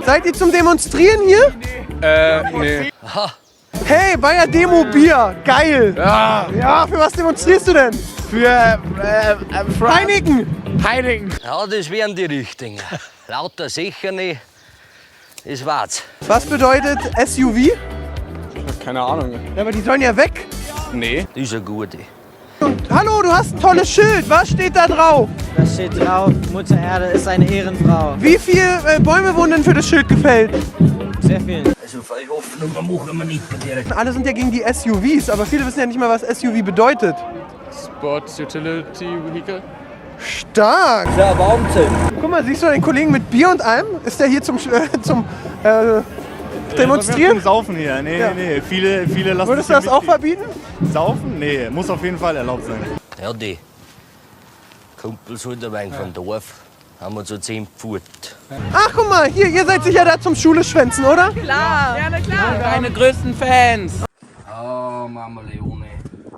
Seid ihr zum Demonstrieren hier? Nee. Hey, Bayer Demo Bier. Geil. Ja, für was demonstrierst du denn? Für Heineken. Heineken. Ja, das wären die Richtigen. Lauter sicher nicht. Das war's. Was bedeutet SUV? Keine Ahnung. Ja, aber die sollen ja weg. Nee. Das ist eine gute. Und, hallo, du hast ein tolles Schild. Was steht da drauf? Da steht drauf, Mutter Erde ist eine Ehrenfrau. Wie viele Bäume wurden denn für das Schild gefällt? Sehr viel. Also viel Hoffnung machen wir nicht bei dir. Alle sind ja gegen die SUVs, aber viele wissen ja nicht mal, was SUV bedeutet. Sports Utility Vehicle. Stark. Ja, Wahnsinn. Guck mal, siehst du den Kollegen mit Bier und allem? Ist der hier zum Demonstrieren? Zum Saufen hier. Nee, Ja. nee. Viele lassen Würdest du sich das auch hier verbieten? mitnehmen. Saufen? Nee, muss auf jeden Fall erlaubt sein. Ja, die Kumpels halt ein wenig vom Dorf haben wir so 10 Pfund. Ach, guck mal, hier, ihr seid sicher da zum Schule schwänzen, oder? Klar. Ja, na klar. Deine größten Fans. Oh, Mama Leone.